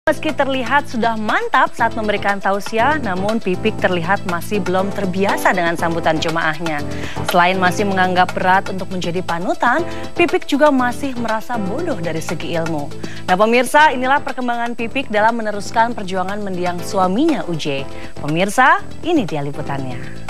Meski terlihat sudah mantap saat memberikan tausiah, namun Pipik terlihat masih belum terbiasa dengan sambutan jemaahnya. Selain masih menganggap berat untuk menjadi panutan, Pipik juga masih merasa bodoh dari segi ilmu. Nah pemirsa, inilah perkembangan Pipik dalam meneruskan perjuangan mendiang suaminya UJ. Pemirsa, ini dia liputannya.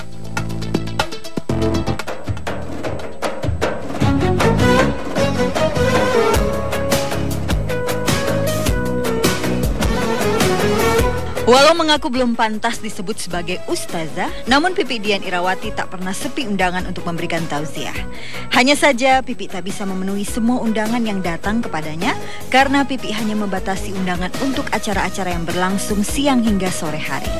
Walau mengaku belum pantas disebut sebagai ustazah, namun Pipik Dian Irawati tak pernah sepi undangan untuk memberikan tausiah. Hanya saja Pipik tak bisa memenuhi semua undangan yang datang kepadanya karena Pipik hanya membatasi undangan untuk acara-acara yang berlangsung siang hingga sore hari.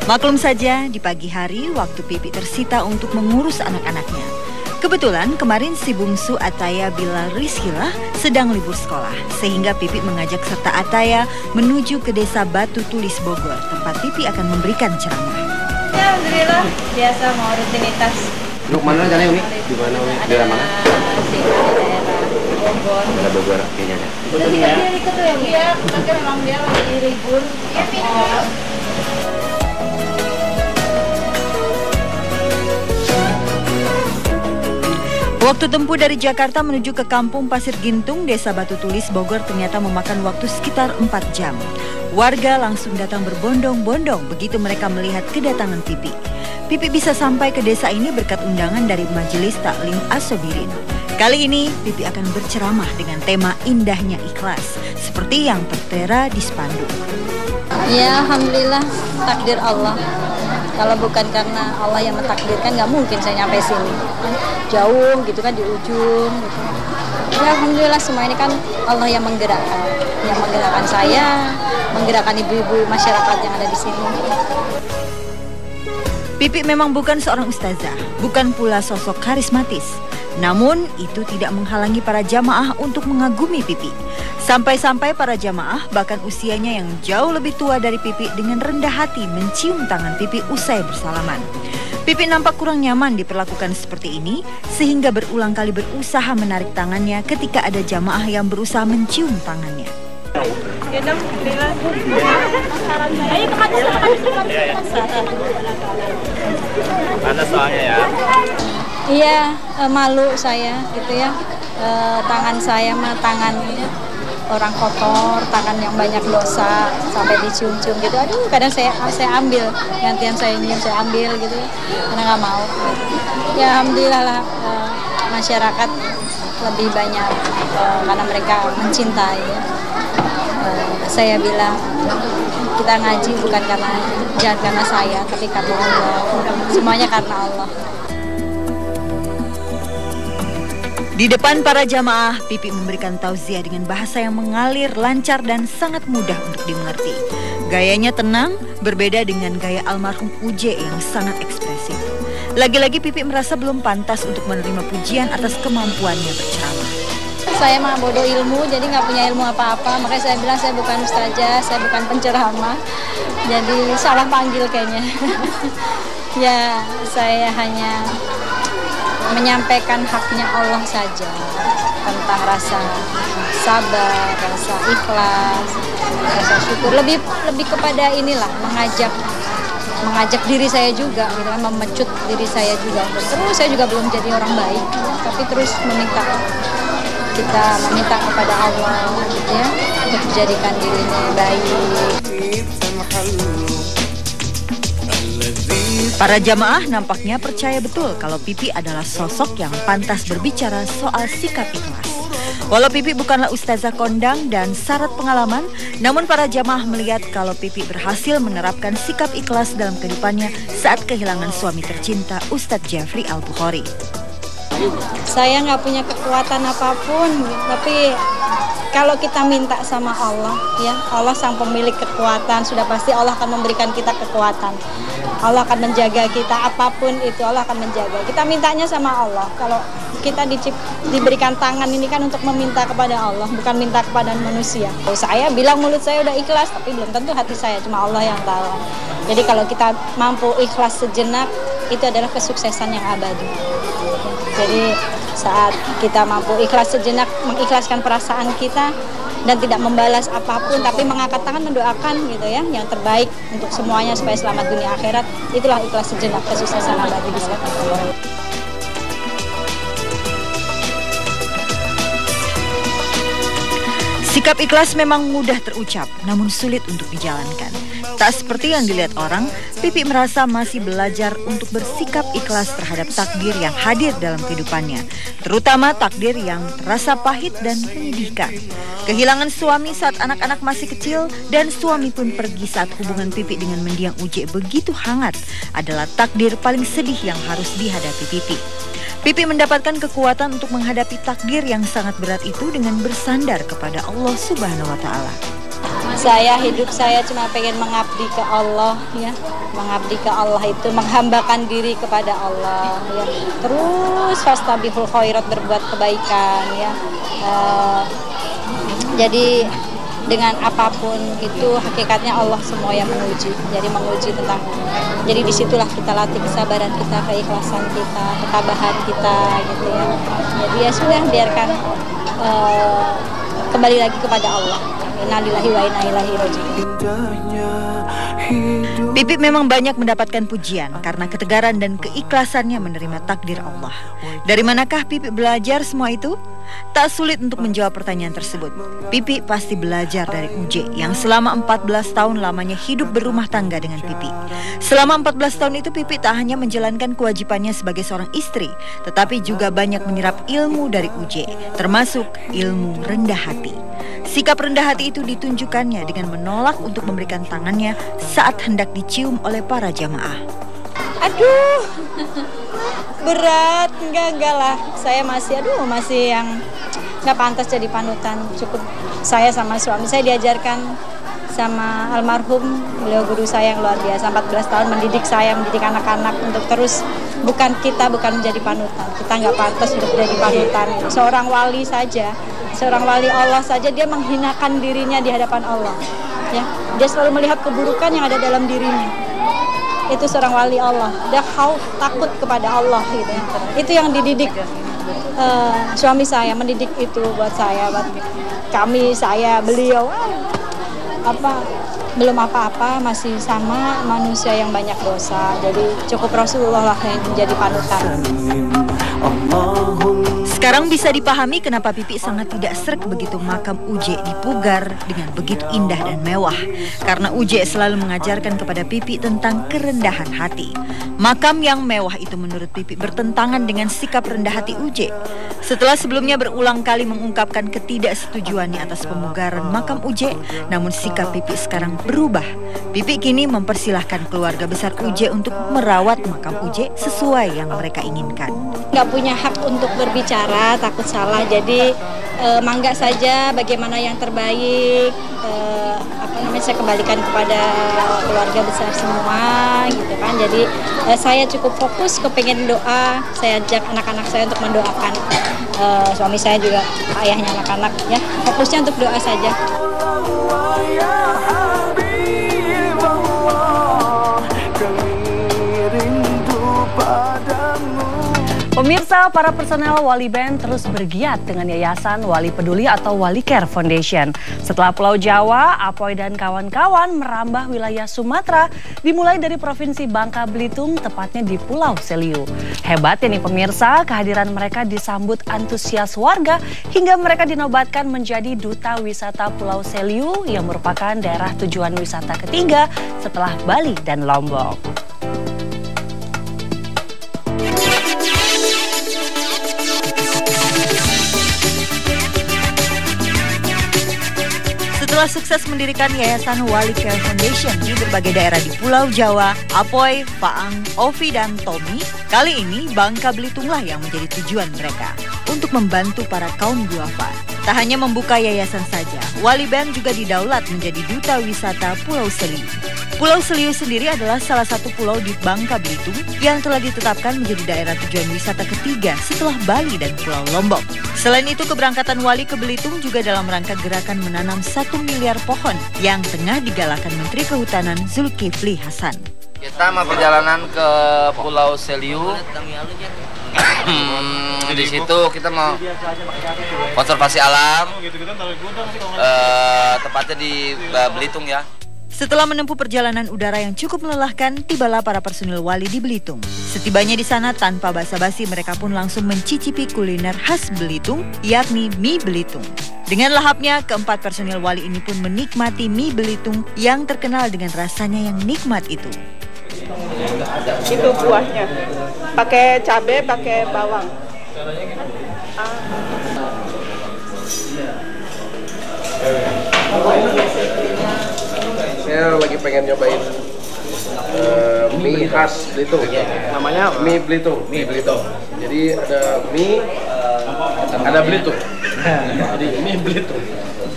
Maklum saja, di pagi hari waktu Pipik tersita untuk mengurus anak-anaknya. Kebetulan kemarin si bungsu Ataya Bilal Rizkylah sedang libur sekolah, sehingga Pipik mengajak serta Ataya menuju ke desa Batu Tulis Bogor, tempat Pipik akan memberikan ceramah. Ya, alhamdulillah, biasa mau rutinitas. Lu mana jalannya Umi? Di mana Umi? Daerah mana? Sini, daerah Bogor. Daerah Bogor kayaknya ada. Itu tiga hari itu ya, Bu? Iya, tapi memang dia lagi libur. Iya, Waktu tempuh dari Jakarta menuju ke kampung Pasir Gintung, desa Batu Tulis, Bogor ternyata memakan waktu sekitar 4 jam. Warga langsung datang berbondong-bondong begitu mereka melihat kedatangan Pipik. Pipik bisa sampai ke desa ini berkat undangan dari Majelis Taklim As-Sabirin. Kali ini Pipik akan berceramah dengan tema Indahnya Ikhlas, seperti yang tertera di spanduk. ya, alhamdulillah, takdir Allah. Kalau bukan karena Allah yang mentakdirkan, nggak mungkin saya nyampe sini. Jauh gitu kan, di ujung gitu. Ya alhamdulillah, semua ini kan Allah yang menggerakkan saya, menggerakkan ibu-ibu masyarakat yang ada di sini. Pipik memang bukan seorang ustazah, bukan pula sosok karismatis. Namun itu tidak menghalangi para jamaah untuk mengagumi Pipik. Sampai-sampai para jamaah bahkan usianya yang jauh lebih tua dari Pipik dengan rendah hati mencium tangan Pipik usai bersalaman. Pipik nampak kurang nyaman diperlakukan seperti ini sehingga berulang kali berusaha menarik tangannya ketika ada jamaah yang berusaha mencium tangannya. Mana soalnya ya? Iya, malu saya gitu ya. Tangan saya mah tangan orang kotor, tangan yang banyak dosa sampai dicium-cium gitu. Aduh, kadang saya ambil, gantian saya nyium, saya ambil gitu ya, karena nggak mau. Ya alhamdulillah lah, masyarakat lebih banyak karena mereka mencintai. Saya bilang kita ngaji jangan karena saya, tapi karena Allah. Semuanya karena Allah. Di depan para jamaah, Pipik memberikan tausiah dengan bahasa yang mengalir, lancar, dan sangat mudah untuk dimengerti. Gayanya tenang, berbeda dengan gaya almarhum UJ yang sangat ekspresif. Lagi-lagi Pipik merasa belum pantas untuk menerima pujian atas kemampuannya berceramah. Saya mah bodoh ilmu, jadi nggak punya ilmu apa-apa. Makanya saya bilang saya bukan ustazah, saya bukan penceramah. Jadi salah panggil kayaknya. Ya, saya hanya menyampaikan haknya Allah saja tentang rasa sabar, rasa ikhlas, rasa syukur, lebih kepada inilah mengajak diri saya juga gitu kan, memecut diri saya juga terus. Saya juga belum jadi orang baik, tapi terus meminta kepada Allah gitu ya, untuk menjadikan diri ini baik. Para jamaah nampaknya percaya betul kalau Pipik adalah sosok yang pantas berbicara soal sikap ikhlas. Walau Pipik bukanlah ustazah kondang dan syarat pengalaman, namun para jamaah melihat kalau Pipik berhasil menerapkan sikap ikhlas dalam kehidupannya saat kehilangan suami tercinta Ustadz Jafri Al-Bukhari. Saya nggak punya kekuatan apapun, tapi kalau kita minta sama Allah, ya Allah sang pemilik kekuatan, sudah pasti Allah akan memberikan kita kekuatan. Allah akan menjaga kita, apapun itu Allah akan menjaga. Kita mintanya sama Allah. Kalau kita diberikan tangan ini kan untuk meminta kepada Allah, bukan minta kepada manusia. Saya bilang mulut saya udah ikhlas, tapi belum tentu hati saya, cuma Allah yang tahu. Jadi kalau kita mampu ikhlas sejenak, itu adalah kesuksesan yang abadi. Jadi saat kita mampu ikhlas sejenak, mengikhlaskan perasaan kita, dan tidak membalas apapun, tapi mengangkat tangan mendoakan gitu ya, yang terbaik untuk semuanya supaya selamat dunia akhirat. Itulah ikhlas sejenak kesuksesan abadi di sisi Allah. Sikap ikhlas memang mudah terucap, namun sulit untuk dijalankan. Tak seperti yang dilihat orang, Pipi merasa masih belajar untuk bersikap ikhlas terhadap takdir yang hadir dalam kehidupannya, terutama takdir yang terasa pahit dan menyedihkan. Kehilangan suami saat anak-anak masih kecil dan suami pun pergi saat hubungan Pipi dengan mendiang Uje begitu hangat adalah takdir paling sedih yang harus dihadapi Pipi. Pipi mendapatkan kekuatan untuk menghadapi takdir yang sangat berat itu dengan bersandar kepada Allah Subhanahu wa Ta'ala. Hidup saya cuma pengen mengabdi ke Allah ya. Mengabdi ke Allah itu menghambakan diri kepada Allah ya. Terus fastabihul khairat, berbuat kebaikan ya. Jadi dengan apapun itu hakikatnya Allah semua yang menguji. Jadi menguji tentang, jadi disitulah kita latih kesabaran kita, keikhlasan kita, ketabahan kita gitu ya. Jadi ya sudah, biarkan kembali lagi kepada Allah. Innalillahi wa inna ilaihi raji'un. Pipi memang banyak mendapatkan pujian karena ketegaran dan keikhlasannya menerima takdir Allah. Dari manakah Pipi belajar semua itu? Tak sulit untuk menjawab pertanyaan tersebut. Pipi pasti belajar dari Uje yang selama 14 tahun lamanya hidup berumah tangga dengan Pipi. Selama 14 tahun itu Pipi tak hanya menjalankan kewajibannya sebagai seorang istri, tetapi juga banyak menyerap ilmu dari Uje, termasuk ilmu rendah hati. Sikap rendah hati itu ditunjukkannya dengan menolak untuk memberikan tangannya saat hendak dicium oleh para jamaah. Aduh, berat, enggak lah. Saya masih yang nggak pantas jadi panutan. Cukup saya sama suami saya diajarkan sama almarhum, beliau guru saya yang luar biasa, 14 tahun mendidik saya, mendidik anak-anak untuk terus, bukan menjadi panutan. Kita nggak pantas untuk jadi panutan. Seorang wali Allah saja dia menghinakan dirinya di hadapan Allah. Ya, dia selalu melihat keburukan yang ada dalam dirinya. Itu seorang wali Allah. Dia takut kepada Allah gitu. Itu yang dididik suami saya, mendidik itu buat saya, buat kami, beliau. Belum apa-apa, masih sama manusia yang banyak dosa. Jadi cukup Rasulullah lah yang menjadi panutan. Sekarang bisa dipahami kenapa Pipi sangat tidak sreg begitu makam Uje dipugar dengan begitu indah dan mewah. Karena Uje selalu mengajarkan kepada Pipi tentang kerendahan hati. Makam yang mewah itu menurut Pipi bertentangan dengan sikap rendah hati Uje. Setelah sebelumnya berulang kali mengungkapkan ketidaksetujuannya atas pemugaran makam Uje, namun sikap Pipi sekarang berubah. Pipi kini mempersilahkan keluarga besar Uje untuk merawat makam Uje sesuai yang mereka inginkan. Nggak punya hak untuk berbicara, takut salah. Jadi mangga saja bagaimana yang terbaik. Saya kembalikan kepada keluarga besar semua gitu kan. Jadi saya cukup fokus kepengen doa. Saya ajak anak-anak saya untuk mendoakan suami saya juga, ayahnya anak-anak ya. Fokusnya untuk doa saja. Pemirsa, para personel Wali Band terus bergiat dengan Yayasan Wali Peduli atau Wali Care Foundation. Setelah Pulau Jawa, Apoy dan kawan-kawan merambah wilayah Sumatera, dimulai dari Provinsi Bangka Belitung, tepatnya di Pulau Seliu. Hebatnya nih pemirsa, kehadiran mereka disambut antusias warga hingga mereka dinobatkan menjadi Duta Wisata Pulau Seliu yang merupakan daerah tujuan wisata ketiga setelah Bali dan Lombok. Setelah sukses mendirikan Yayasan Wali Care Foundation di berbagai daerah di Pulau Jawa, Apoy, Faang, Ovi, dan Tommy, kali ini Bangka Belitunglah yang menjadi tujuan mereka untuk membantu para kaum duafa. Tak hanya membuka yayasan saja, Wali Band juga didaulat menjadi Duta Wisata Pulau Seliu. Pulau Seliu sendiri adalah salah satu pulau di Bangka Belitung yang telah ditetapkan menjadi daerah tujuan wisata ketiga setelah Bali dan Pulau Lombok. Selain itu, keberangkatan Wali ke Belitung juga dalam rangka gerakan menanam 1 miliar pohon yang tengah digalakan Menteri Kehutanan Zulkifli Hasan. Kita mau perjalanan ke Pulau Seliu Di situ kita mau konservasi alam, tepatnya di Belitung ya. Setelah menempuh perjalanan udara yang cukup melelahkan, tibalah para personil Wali di Belitung. Setibanya di sana, tanpa basa-basi mereka pun langsung mencicipi kuliner khas Belitung, yakni mie Belitung. Dengan lahapnya, keempat personil Wali ini pun menikmati mie Belitung yang terkenal dengan rasanya yang nikmat itu. Itu kuahnya, pakai cabai, pakai bawang. Saya lagi pengen nyobain mie khas Belitung. Namanya mie Belitung. Mie Belitung. Jadi ada mie, ada Belitung. Jadi mie Belitung.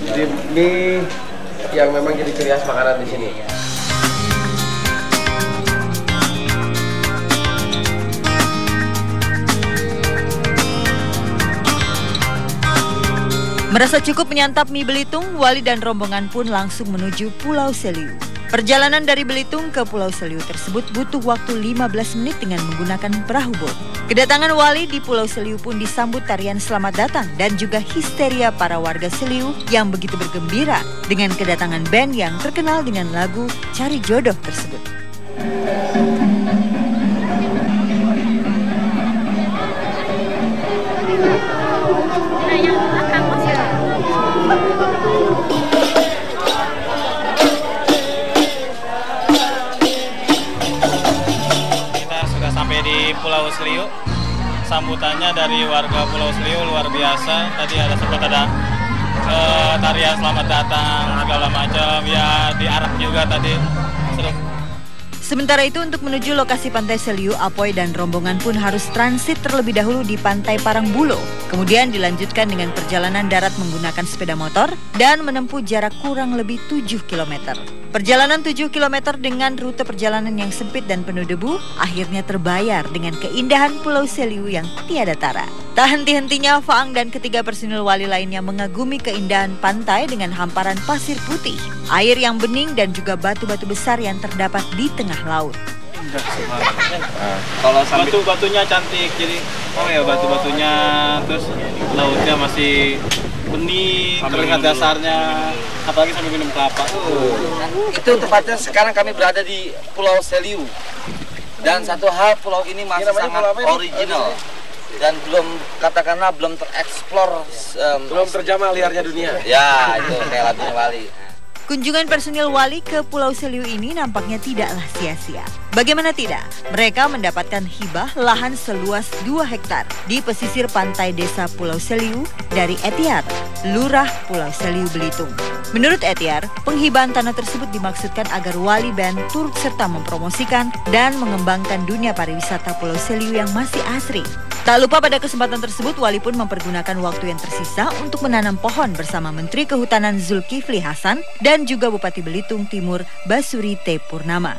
Jadi mie yang memang jadi ciri khas makanan di sini. Merasa cukup menyantap mie Belitung, Wali dan rombongan pun langsung menuju Pulau Seliu. Perjalanan dari Belitung ke Pulau Seliu tersebut butuh waktu 15 menit dengan menggunakan perahu bot. Kedatangan Wali di Pulau Seliu pun disambut tarian selamat datang dan juga histeria para warga Seliu yang begitu bergembira dengan kedatangan band yang terkenal dengan lagu Cari Jodoh tersebut. Sampai di Pulau Seliu, sambutannya dari warga Pulau Seliu luar biasa. Tadi sempat ada tarian selamat datang segala macam ya, diarak juga tadi seru. Sementara itu untuk menuju lokasi Pantai Seliu, Apoy dan rombongan pun harus transit terlebih dahulu di Pantai Parangbulo. Kemudian dilanjutkan dengan perjalanan darat menggunakan sepeda motor dan menempuh jarak kurang lebih 7 km. Perjalanan 7 km dengan rute perjalanan yang sempit dan penuh debu akhirnya terbayar dengan keindahan Pulau Seliu yang tiada tara. Tak henti-hentinya Faang dan ketiga personil Wali lainnya mengagumi keindahan pantai dengan hamparan pasir putih, air yang bening dan juga batu-batu besar yang terdapat di tengah laut. Kalau batu-batunya cantik, jadi batu-batunya, terus lautnya masih bening, terlihat dasarnya, apalagi sambil minum kelapa. Itu tepatnya sekarang kami berada di Pulau Seliu. Dan satu hal, pulau ini masih sangat original dan belum tereksplor, belum terjamah liarnya dunia. Ya, itu kayak lagunya Wali. Kunjungan personil Wali ke Pulau Seliu ini nampaknya tidaklah sia-sia. Bagaimana tidak, mereka mendapatkan hibah lahan seluas 2 hektar di pesisir pantai desa Pulau Seliu dari Etiar, Lurah Pulau Seliu Belitung. Menurut Etiar, penghibahan tanah tersebut dimaksudkan agar Wali Band turut serta mempromosikan dan mengembangkan dunia pariwisata Pulau Seliu yang masih asri. Tak lupa pada kesempatan tersebut, Wali pun mempergunakan waktu yang tersisa untuk menanam pohon bersama Menteri Kehutanan Zulkifli Hasan dan juga Bupati Belitung Timur Basuri T. Purnama.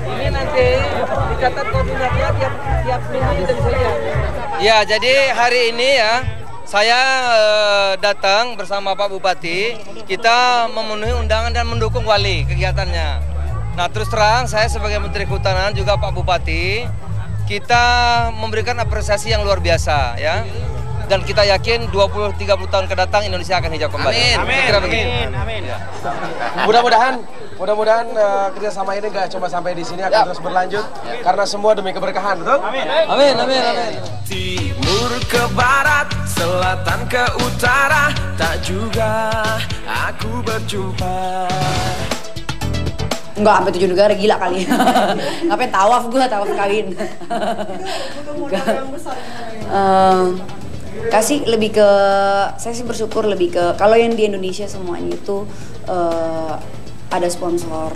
Ini nanti dicatat koordinatnya tiap minggu dari saya. Ya, jadi hari ini ya saya datang bersama Pak Bupati. Kita memenuhi undangan dan mendukung Wali kegiatannya. Nah, terus terang saya sebagai Menteri Kehutanan juga Pak Bupati, kita memberikan apresiasi yang luar biasa ya. Dan kita yakin 20-30 tahun ke datang Indonesia akan hijau kembali. Amin. Amin. Ya. Mudah-mudahan kerjasama ini nggak cuma sampai di sini, akan terus berlanjut karena semua demi keberkahan, betul? Amin. Timur ke barat, selatan ke utara, tak juga aku berjumpa. Enggak, sampai 7 negara, gila kali. Ngapain tawaf kawin. Kasih lebih ke, saya sih bersyukur lebih ke, kalau yang di Indonesia semuanya itu ada sponsor.